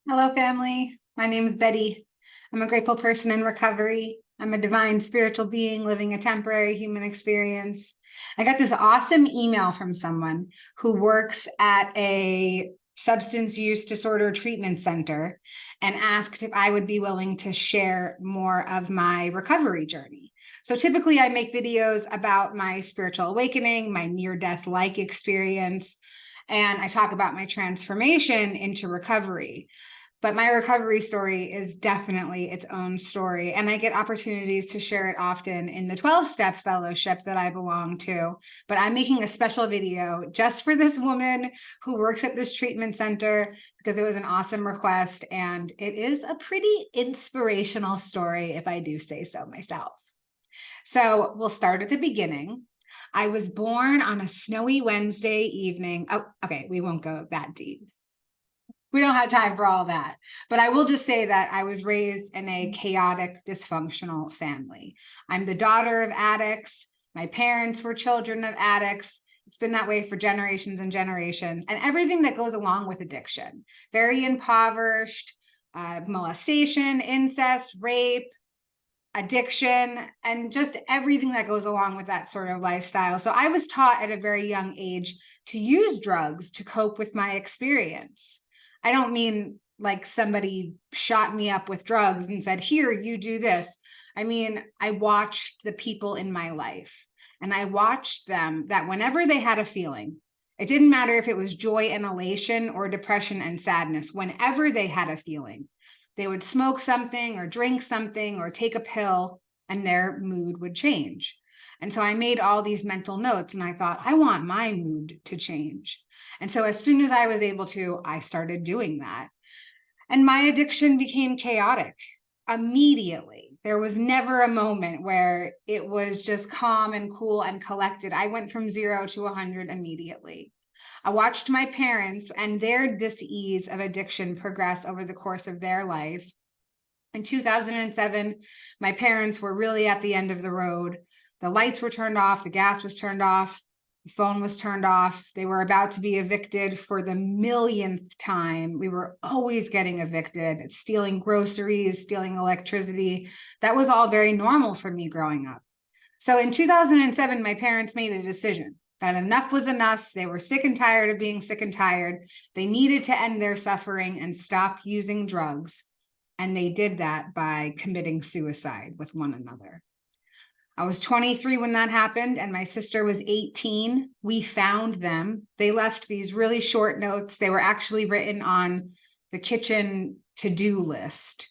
Hello, family. My name is Betty. I'm a grateful person in recovery. I'm a divine spiritual being living a temporary human experience. I got this awesome email from someone who works at a substance use disorder treatment center and asked if I would be willing to share more of my recovery journey. So typically, I make videos about my spiritual awakening, my near-death-like experience, and I talk about my transformation into recovery. But my recovery story is definitely its own story. And I get opportunities to share it often in the 12-step fellowship that I belong to. But I'm making a special video just for this woman who works at this treatment center because it was an awesome request. And it is a pretty inspirational story, if I do say so myself. So we'll start at the beginning. I was born on a snowy Wednesday evening. Oh, okay, we won't go that deep. We don't have time for all that. But I will just say that I was raised in a chaotic, dysfunctional family. I'm the daughter of addicts. My parents were children of addicts. It's been that way for generations and generations, and everything that goes along with addiction. Very impoverished, molestation, incest, rape, addiction, and just everything that goes along with that sort of lifestyle. So I was taught at a very young age to use drugs to cope with my experience. I don't mean like somebody shot me up with drugs and said, here, you do this. I mean, I watched the people in my life, and I watched them that whenever they had a feeling, it didn't matter if it was joy and elation or depression and sadness, whenever they had a feeling, they would smoke something or drink something or take a pill, and their mood would change. And so I made all these mental notes, and I thought, I want my mood to change. And so as soon as I was able to, I started doing that. And my addiction became chaotic immediately. There was never a moment where it was just calm and cool and collected. I went from 0 to 100 immediately. I watched my parents and their dis-ease of addiction progress over the course of their life. In 2007, my parents were really at the end of the road. The lights were turned off, the gas was turned off, the phone was turned off. They were about to be evicted for the millionth time. We were always getting evicted, stealing groceries, stealing electricity. That was all very normal for me growing up. So in 2007, my parents made a decision that enough was enough. They were sick and tired of being sick and tired. They needed to end their suffering and stop using drugs. And they did that by committing suicide with one another. I was 23 when that happened, and my sister was 18. We found them. They left these really short notes. They were actually written on the kitchen to-do list.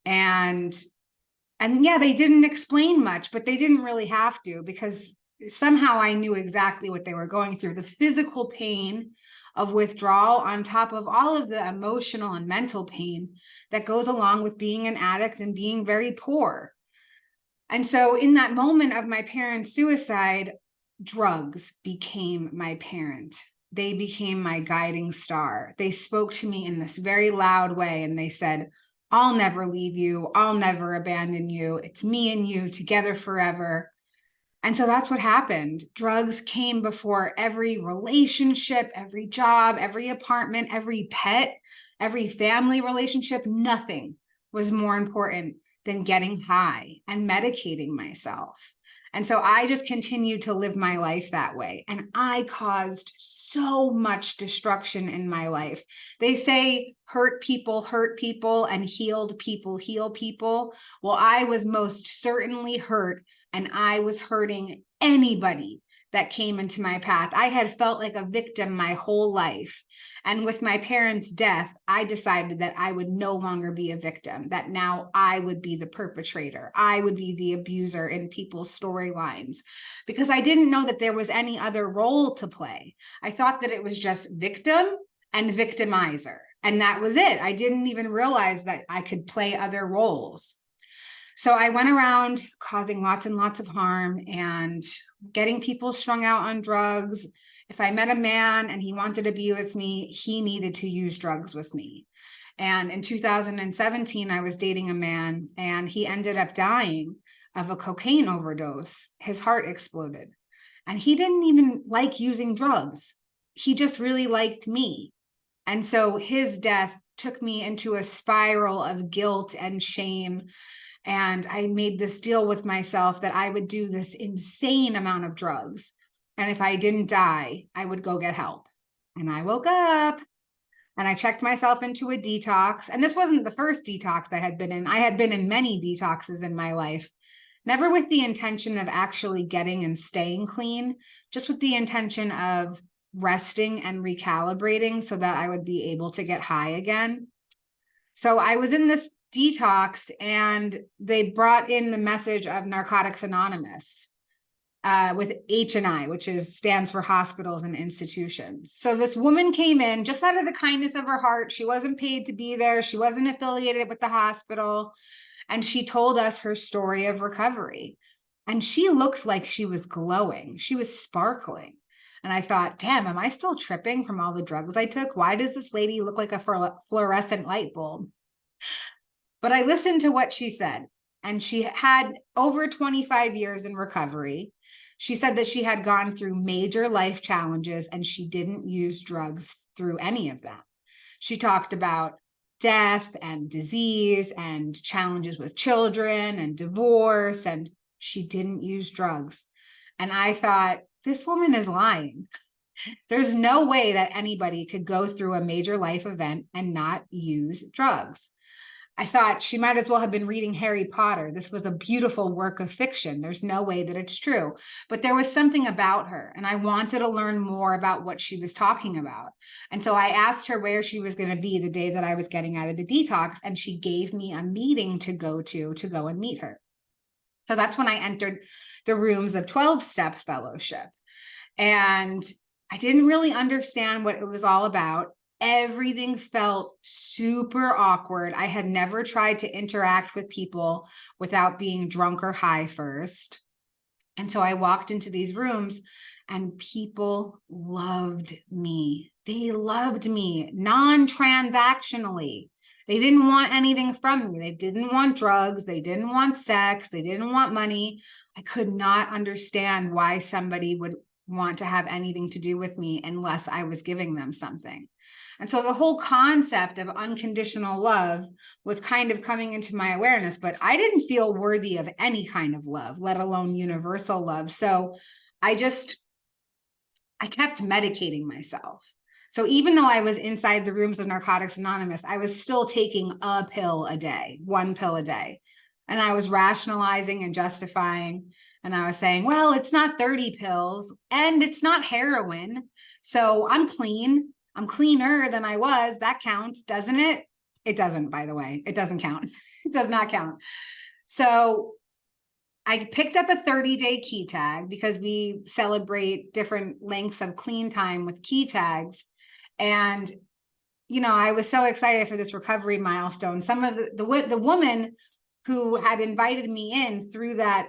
And yeah, they didn't explain much, but they didn't really have to, because somehow I knew exactly what they were going through. The physical pain of withdrawal on top of all of the emotional and mental pain that goes along with being an addict and being very poor. And so in that moment of my parents' suicide, drugs became my parent. They became my guiding star. They spoke to me in this very loud way, and they said, I'll never leave you. I'll never abandon you. It's me and you together forever. And so that's what happened. Drugs came before every relationship, every job, every apartment, every pet, every family relationship. Nothing was more important than getting high and medicating myself. And so I just continued to live my life that way. And I caused so much destruction in my life. They say hurt people, and healed people, heal people. Well, I was most certainly hurt, and I was hurting anybody that came into my path. I had felt like a victim my whole life. And with my parents' death, I decided that I would no longer be a victim, that now I would be the perpetrator. I would be the abuser in people's storylines, because I didn't know that there was any other role to play. I thought that it was just victim and victimizer, and that was it. I didn't even realize that I could play other roles. So I went around causing lots and lots of harm and getting people strung out on drugs. If I met a man and he wanted to be with me, he needed to use drugs with me. And in 2017, I was dating a man, and he ended up dying of a cocaine overdose. His heart exploded. And he didn't even like using drugs. He just really liked me. And so his death took me into a spiral of guilt and shame. And I made this deal with myself that I would do this insane amount of drugs. And if I didn't die, I would go get help. And I woke up and I checked myself into a detox. And this wasn't the first detox I had been in. I had been in many detoxes in my life, never with the intention of actually getting and staying clean, just with the intention of resting and recalibrating so that I would be able to get high again. So I was in this detox and they brought in the message of Narcotics Anonymous with H&I, which stands for hospitals and institutions. So this woman came in just out of the kindness of her heart. She wasn't paid to be there. She wasn't affiliated with the hospital. And she told us her story of recovery. And she looked like she was glowing. She was sparkling. And I thought, damn, am I still tripping from all the drugs I took? Why does this lady look like a fluorescent light bulb? But I listened to what she said. And she had over 25 years in recovery. She said that she had gone through major life challenges and she didn't use drugs through any of them. She talked about death and disease and challenges with children and divorce, and she didn't use drugs. And I thought, this woman is lying. There's no way that anybody could go through a major life event and not use drugs. I thought she might as well have been reading Harry Potter. This was a beautiful work of fiction. There's no way that it's true. But there was something about her, and I wanted to learn more about what she was talking about. And so I asked her where she was going to be the day that I was getting out of the detox, and she gave me a meeting to go and meet her. So that's when I entered the rooms of 12-step fellowship. And I didn't really understand what it was all about. Everything felt super awkward. I had never tried to interact with people without being drunk or high first. And so I walked into these rooms and people loved me. They loved me non-transactionally. They didn't want anything from me. They didn't want drugs. They didn't want sex. They didn't want money. I could not understand why somebody would want to have anything to do with me unless I was giving them something. And so the whole concept of unconditional love was kind of coming into my awareness, but I didn't feel worthy of any kind of love, let alone universal love. So I kept medicating myself. So even though I was inside the rooms of Narcotics Anonymous, I was still taking a pill a day, one pill a day. And I was rationalizing and justifying. And I was saying, well, it's not 30 pills and it's not heroin. So I'm clean. I'm cleaner than I was. That counts, doesn't it? It doesn't, by the way. It doesn't count. It does not count. So I picked up a 30-day key tag because we celebrate different lengths of clean time with key tags. And, you know, I was so excited for this recovery milestone. Some of the woman who had invited me in through that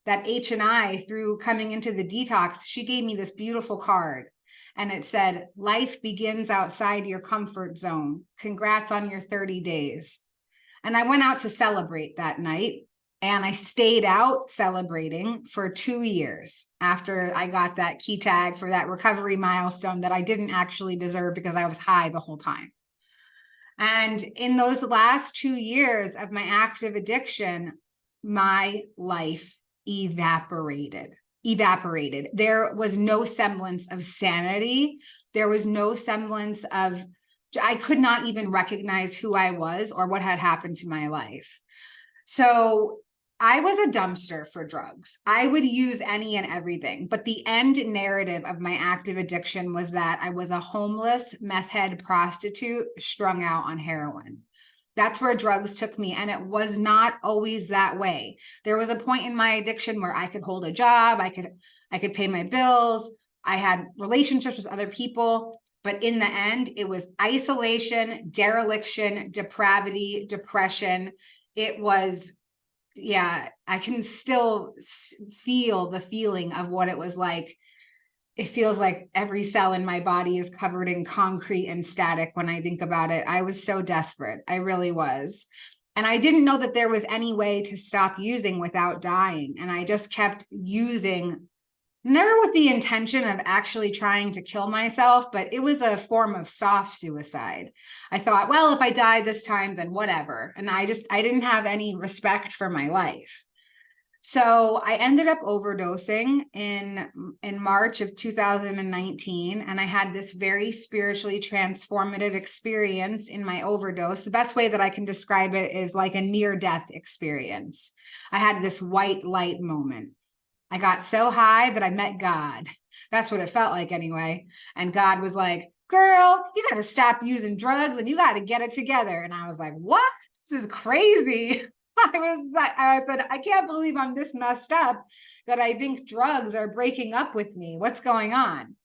H&I, through coming into the detox, she gave me this beautiful card. And it said, life begins outside your comfort zone. Congrats on your 30 days. And I went out to celebrate that night. And I stayed out celebrating for 2 years after I got that key tag for that recovery milestone that I didn't actually deserve because I was high the whole time. And in those last 2 years of my active addiction, my life evaporated. There was no semblance of sanity. There was no semblance of, I could not even recognize who I was or what had happened to my life. So I was a dumpster for drugs. I would use any and everything. But the end narrative of my active addiction was that I was a homeless meth head prostitute strung out on heroin. That's where drugs took me. And it was not always that way. There was a point in my addiction where I could hold a job. I could pay my bills. I had relationships with other people. But in the end, it was isolation, dereliction, depravity, depression. It was, yeah, I can still feel the feeling of what it was like. It feels like every cell in my body is covered in concrete and static when I think about it. I was so desperate. I really was. And I didn't know that there was any way to stop using without dying. And I just kept using never with the intention of actually trying to kill myself, but it was a form of soft suicide. I thought, well, if I die this time, then whatever. And I didn't have any respect for my life. So I ended up overdosing in March of 2019, and I had this very spiritually transformative experience in my overdose. The best way that I can describe it is like a near-death experience. I had this white light moment. I got so high that I met God. That's what it felt like anyway. And God was like, girl, you got to stop using drugs and you got to get it together. And I was like, what? This is crazy. I said, I can't believe I'm this messed up that I think drugs are breaking up with me. What's going on?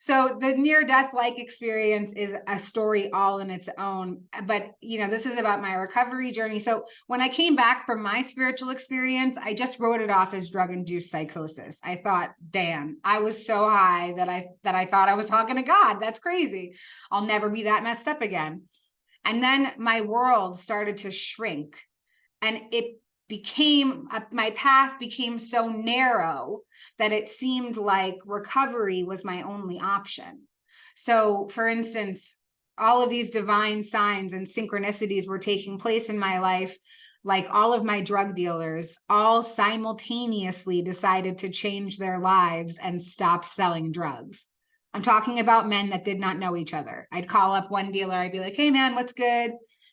So the near-death-like experience is a story all in its own. But, this is about my recovery journey. So when I came back from my spiritual experience, I just wrote it off as drug-induced psychosis. I thought, damn, I was so high that I thought I was talking to God. That's crazy. I'll never be that messed up again. And then my world started to shrink. And my path became so narrow that it seemed like recovery was my only option. So, for instance, all of these divine signs and synchronicities were taking place in my life. Like all of my drug dealers, all simultaneously decided to change their lives and stop selling drugs. I'm talking about men that did not know each other. I'd call up one dealer. I'd be like, hey, man, what's good?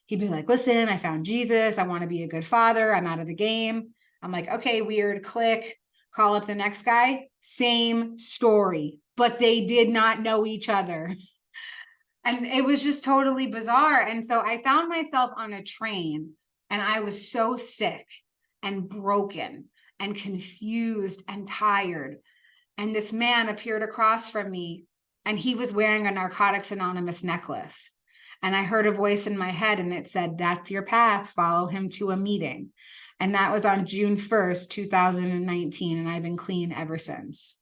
He'd be like, listen, I found Jesus. I want to be a good father. I'm out of the game. I'm like, okay, weird, click. Call up the next guy. Same story, but they did not know each other. And it was just totally bizarre. And so I found myself on a train and I was so sick and broken and confused and tired. And this man appeared across from me and he was wearing a Narcotics Anonymous necklace. And I heard a voice in my head and it said, that's your path, follow him to a meeting. And that was on June 1st, 2019. And I've been clean ever since.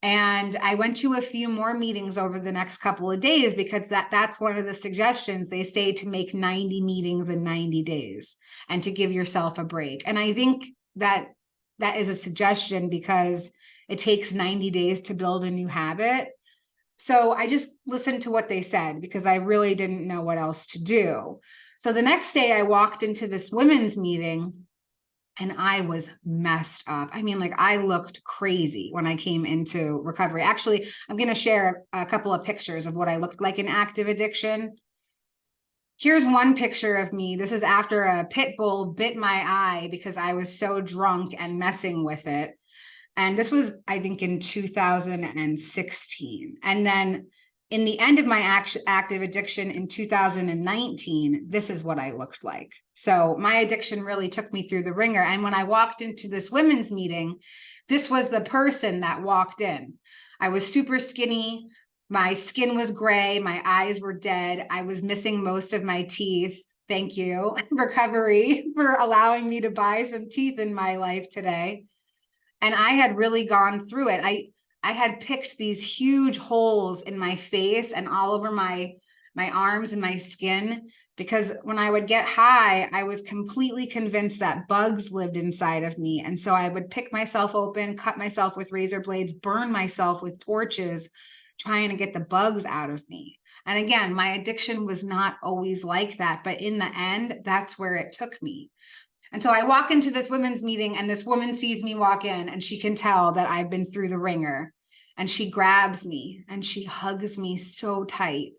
And I went to a few more meetings over the next couple of days because that's one of the suggestions. They say to make 90 meetings in 90 days and to give yourself a break. And I think that is a suggestion because it takes 90 days to build a new habit. So I just listened to what they said because I really didn't know what else to do. So the next day I walked into this women's meeting and I was messed up. I mean, like I looked crazy when I came into recovery. Actually, I'm going to share a couple of pictures of what I looked like in active addiction. Here's one picture of me. This is after a pit bull bit my eye because I was so drunk and messing with it. And this was, I think, in 2016. And then in the end of my active addiction in 2019, this is what I looked like. So my addiction really took me through the ringer. And when I walked into this women's meeting, this was the person that walked in. I was super skinny. My skin was gray. My eyes were dead. I was missing most of my teeth. Thank you, recovery, for allowing me to buy some teeth in my life today. And I had really gone through it. I had picked these huge holes in my face and all over my arms and my skin because when I would get high, I was completely convinced that bugs lived inside of me. And so I would pick myself open, cut myself with razor blades, burn myself with torches, trying to get the bugs out of me. And again, my addiction was not always like that, but in the end, that's where it took me. And so I walk into this women's meeting and this woman sees me walk in and she can tell that I've been through the ringer. And she grabs me and she hugs me so tight.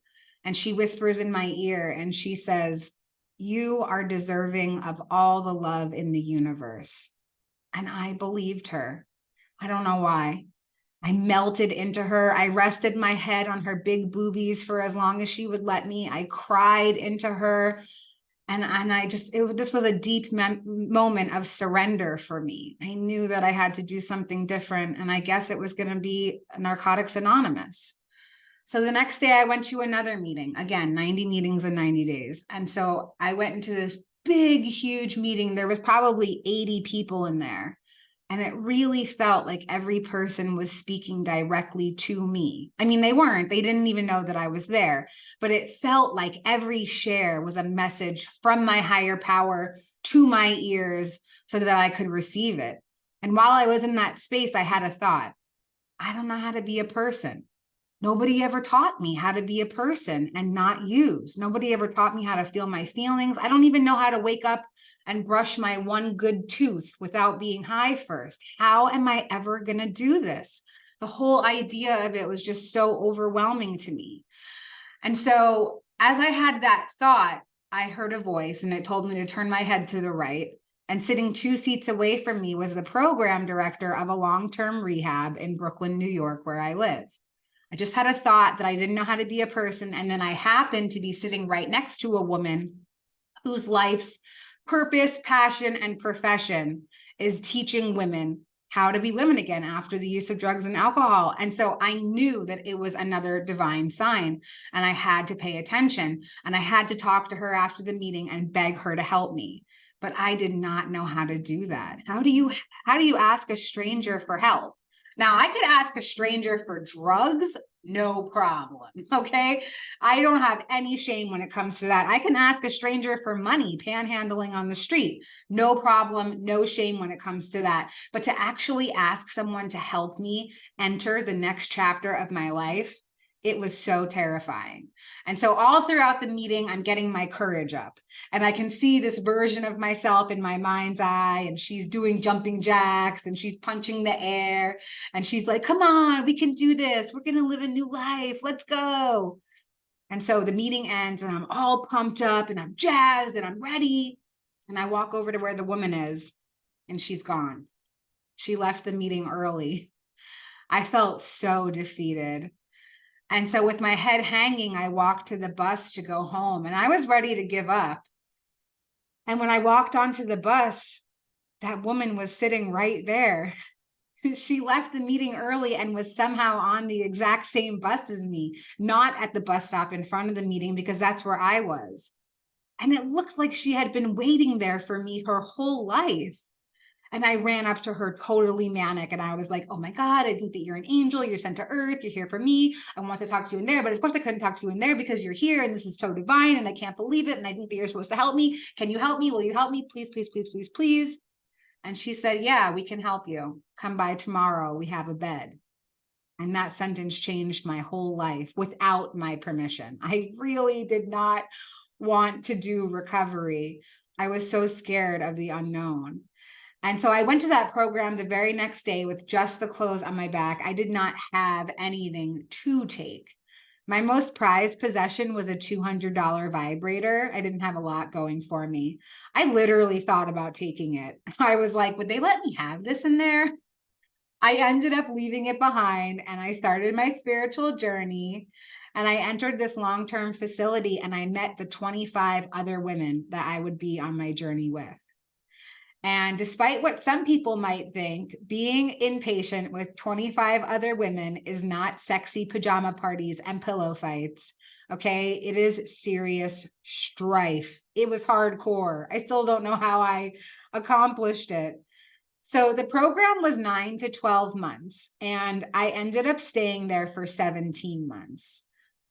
And she whispers in my ear and she says, you are deserving of all the love in the universe. And I believed her. I don't know why. I melted into her. I rested my head on her big boobies for as long as she would let me. I cried into her. And this was a deep moment of surrender for me. I knew that I had to do something different. And I guess it was going to be Narcotics Anonymous. So the next day I went to another meeting, again, 90 meetings in 90 days. And so I went into this big, huge meeting. There was probably 80 people in there. And it really felt like every person was speaking directly to me. I mean, they didn't even know that I was there, but it felt like every share was a message from my higher power to my ears so that I could receive it. And while I was in that space, I had a thought. I don't know how to be a person. Nobody ever taught me how to be a person and not use. Nobody ever taught me how to feel my feelings. I don't even know how to wake up and brush my one good tooth without being high first. How am I ever going to do this? The whole idea of it was just so overwhelming to me. And so as I had that thought, I heard a voice and it told me to turn my head to the right. And sitting 2 seats away from me was the program director of a long-term rehab in Brooklyn, New York, where I live. I just had a thought that I didn't know how to be a person. And then I happened to be sitting right next to a woman whose life's purpose, passion, and profession is teaching women how to be women again after the use of drugs and alcohol. And so I knew that it was another divine sign, and I had to pay attention, and I had to talk to her after the meeting and beg her to help me. But I did not know how to do that. How do you ask a stranger for help? Now, I could ask a stranger for drugs, no problem. Okay. I don't have any shame when it comes to that. I can ask a stranger for money, panhandling on the street, no problem, no shame when it comes to that. But to actually ask someone to help me enter the next chapter of my life, it was so terrifying. And so all throughout the meeting, I'm getting my courage up, and I can see this version of myself in my mind's eye, and she's doing jumping jacks and she's punching the air, and she's like, come on, we can do this. We're going to live a new life. Let's go. And so the meeting ends and I'm all pumped up and I'm jazzed and I'm ready. And I walk over to where the woman is and she's gone. She left the meeting early. I felt so defeated. And so with my head hanging, I walked to the bus to go home, and I was ready to give up. And when I walked onto the bus, that woman was sitting right there. She left the meeting early and was somehow on the exact same bus as me, not at the bus stop in front of the meeting, because that's where I was. And it looked like she had been waiting there for me her whole life. And I ran up to her totally manic. And I was like, oh my God, I think that you're an angel. You're sent to earth. You're here for me. I want to talk to you in there. But of course I couldn't talk to you in there because you're here and this is so divine and I can't believe it. And I think that you're supposed to help me. Can you help me? Will you help me? Please, please, please, please, please. And she said, yeah, we can help you. Come by tomorrow. We have a bed. And that sentence changed my whole life without my permission. I really did not want to do recovery. I was so scared of the unknown. And so I went to that program the very next day with just the clothes on my back. I did not have anything to take. My most prized possession was a $200 vibrator. I didn't have a lot going for me. I literally thought about taking it. I was like, would they let me have this in there? I ended up leaving it behind, and I started my spiritual journey, and I entered this long-term facility, and I met the 25 other women that I would be on my journey with. And despite what some people might think, being inpatient with 25 other women is not sexy pajama parties and pillow fights. Okay, it is serious strife. It was hardcore. I still don't know how I accomplished it. So the program was 9 to 12 months, and I ended up staying there for 17 months.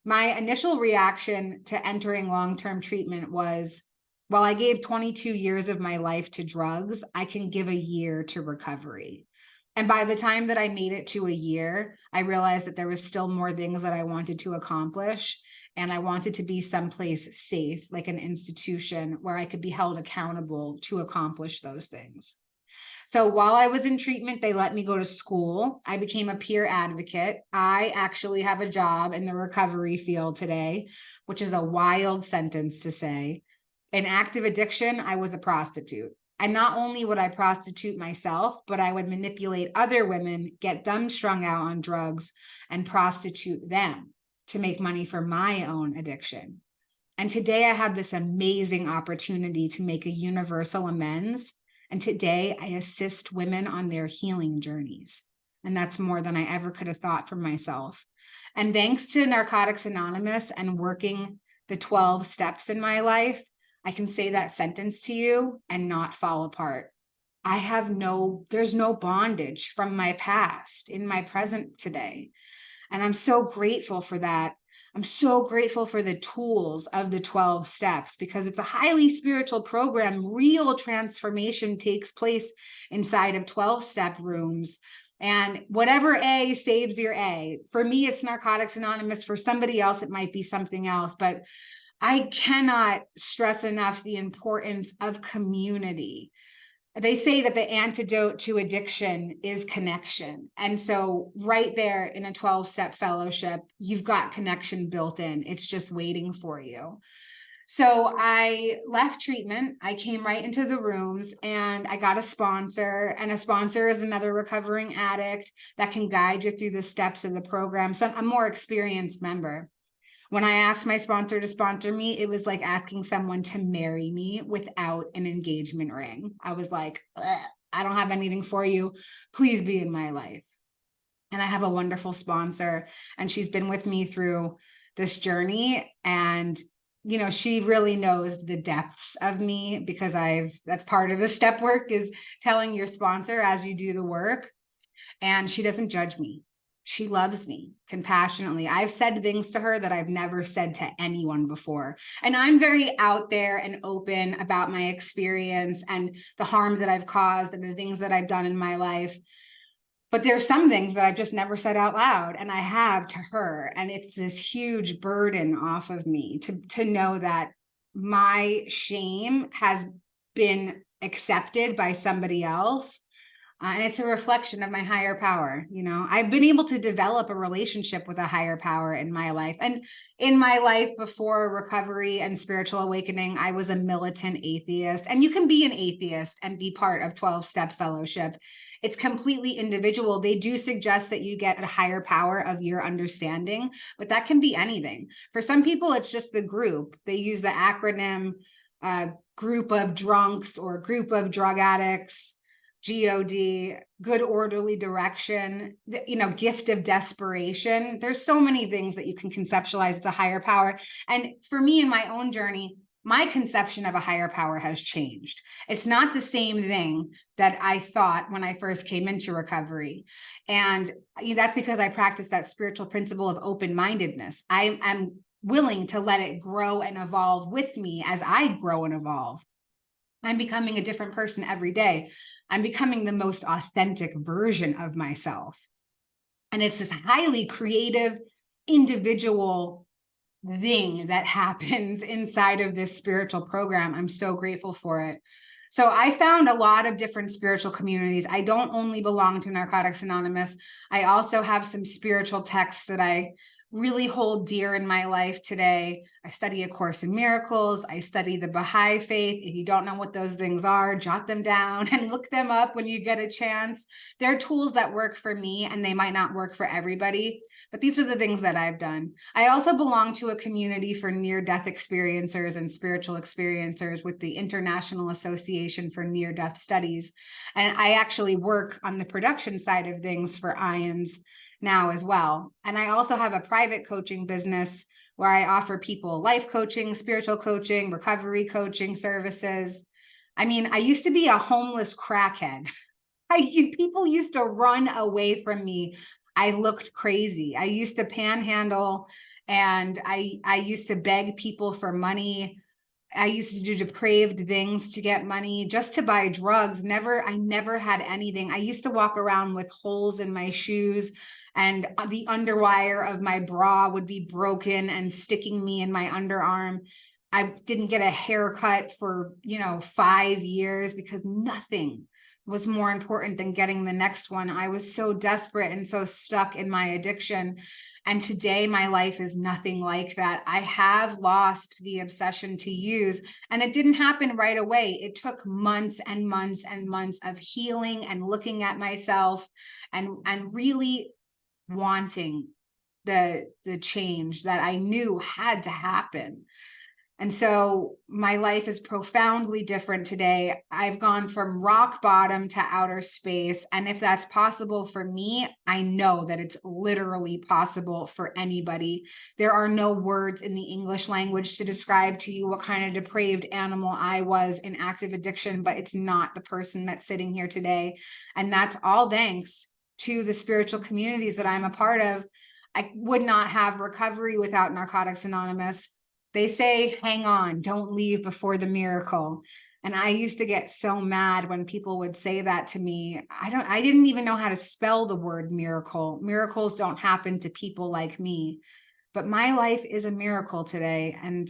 My initial reaction to entering long-term treatment was, while I gave 22 years of my life to drugs, I can give a year to recovery. And by the time that I made it to a year, I realized that there was still more things that I wanted to accomplish. And I wanted to be someplace safe, like an institution where I could be held accountable to accomplish those things. So while I was in treatment, they let me go to school. I became a peer advocate. I actually have a job in the recovery field today, which is a wild sentence to say. In active addiction, I was a prostitute. And not only would I prostitute myself, but I would manipulate other women, get them strung out on drugs, and prostitute them to make money for my own addiction. And today I have this amazing opportunity to make a universal amends. And today I assist women on their healing journeys. And that's more than I ever could have thought for myself. And thanks to Narcotics Anonymous and working the 12 steps in my life, I can say that sentence to you and not fall apart. There's no bondage from my past in my present today. And I'm so grateful for that. I'm so grateful for the tools of the 12 steps, because it's a highly spiritual program. Real transformation takes place inside of 12-step rooms. And whatever A saves your A. For me, it's Narcotics Anonymous. For somebody else, it might be something else. But I cannot stress enough the importance of community. They say that the antidote to addiction is connection. And so right there in a 12-step fellowship, you've got connection built in. It's just waiting for you. So I left treatment. I came right into the rooms and I got a sponsor. And a sponsor is another recovering addict that can guide you through the steps of the program. So I'm a more experienced member. When I asked my sponsor to sponsor me, it was like asking someone to marry me without an engagement ring. I was like, I don't have anything for you. Please be in my life. And I have a wonderful sponsor, and she's been with me through this journey. And, you know, she really knows the depths of me, because that's part of the step work, is telling your sponsor as you do the work. And she doesn't judge me. She loves me compassionately. I've said things to her that I've never said to anyone before. And I'm very out there and open about my experience and the harm that I've caused and the things that I've done in my life. But there's some things that I've just never said out loud, and I have to her. And it's this huge burden off of me to know that my shame has been accepted by somebody else. And it's a reflection of my higher power. You know, I've been able to develop a relationship with a higher power in my life. And in my life before recovery and spiritual awakening, I was a militant atheist. And you can be an atheist and be part of 12-step fellowship. It's completely individual. They do suggest that you get a higher power of your understanding, but that can be anything. For some people, it's just the group. They use the acronym group of drunks or group of drug addicts. GOD, good orderly direction, you know, gift of desperation. There's so many things that you can conceptualize as a higher power. And for me, in my own journey, my conception of a higher power has changed. It's not the same thing that I thought when I first came into recovery. And that's because I practice that spiritual principle of open-mindedness. I'm willing to let it grow and evolve with me as I grow and evolve. I'm becoming a different person every day. I'm becoming the most authentic version of myself. And it's this highly creative, individual thing that happens inside of this spiritual program. I'm so grateful for it. So I found a lot of different spiritual communities. I don't only belong to Narcotics Anonymous. I also have some spiritual texts that I really hold dear in my life today. I study A Course in Miracles. I study the Baha'i faith. If you don't know what those things are, jot them down and look them up when you get a chance. They're tools that work for me, and they might not work for everybody, but these are the things that I've done. I also belong to a community for near-death experiencers and spiritual experiencers with the International Association for Near-Death Studies. And I actually work on the production side of things for IANDS now as well. And I also have a private coaching business where I offer people life coaching, spiritual coaching, recovery coaching services. I mean, I used to be a homeless crackhead. People used to run away from me. I looked crazy. I used to panhandle, and I used to beg people for money. I used to do depraved things to get money, just to buy drugs. I never had anything. I used to walk around with holes in my shoes, and the underwire of my bra would be broken and sticking me in my underarm. I didn't get a haircut for, 5 years because nothing was more important than getting the next one. I was so desperate and so stuck in my addiction. And today my life is nothing like that. I have lost the obsession to use, and it didn't happen right away. It took months and months and months of healing and looking at myself and really wanting the change that I knew had to happen. And so my life is profoundly different today. I've gone from rock bottom to outer space. And if that's possible for me, I know that it's literally possible for anybody. There are no words in the English language to describe to you what kind of depraved animal I was in active addiction, but it's not the person that's sitting here today. And that's all thanks to the spiritual communities that I'm a part of. I would not have recovery without Narcotics Anonymous. They say, hang on, don't leave before the miracle. And I used to get so mad when people would say that to me. I didn't even know how to spell the word miracle. Miracles don't happen to people like me, but my life is a miracle today. And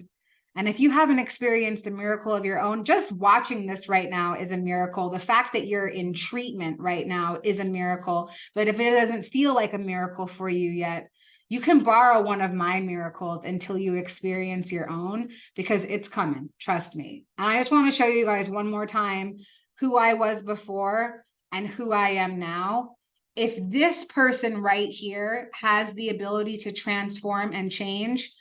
if you haven't experienced a miracle of your own, just watching this right now is a miracle. The fact that you're in treatment right now is a miracle. But if it doesn't feel like a miracle for you yet, you can borrow one of my miracles until you experience your own, because it's coming. Trust me. And I just want to show you guys one more time who I was before and who I am now. If this person right here has the ability to transform and change,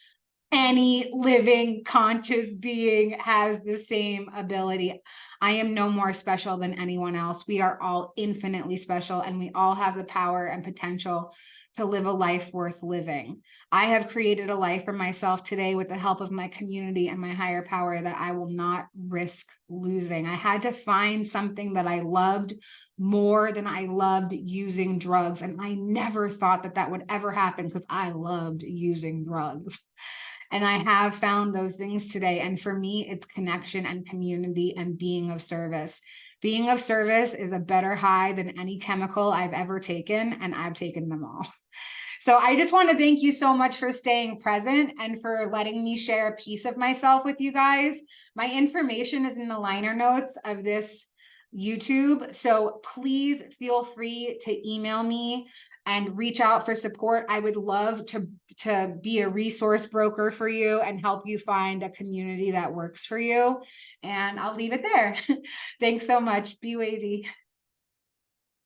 any living conscious being has the same ability. I am no more special than anyone else. We are all infinitely special, and we all have the power and potential to live a life worth living. I have created a life for myself today with the help of my community and my higher power that I will not risk losing. I had to find something that I loved more than I loved using drugs. And I never thought that that would ever happen, because I loved using drugs. And I have found those things today. And for me, it's connection and community and being of service. Being of service is a better high than any chemical I've ever taken, and I've taken them all. So I just want to thank you so much for staying present and for letting me share a piece of myself with you guys. My information is in the liner notes of this YouTube. So please feel free to email me and reach out for support. I would love to be a resource broker for you and help you find a community that works for you. And I'll leave it there. Thanks so much. Be wavy.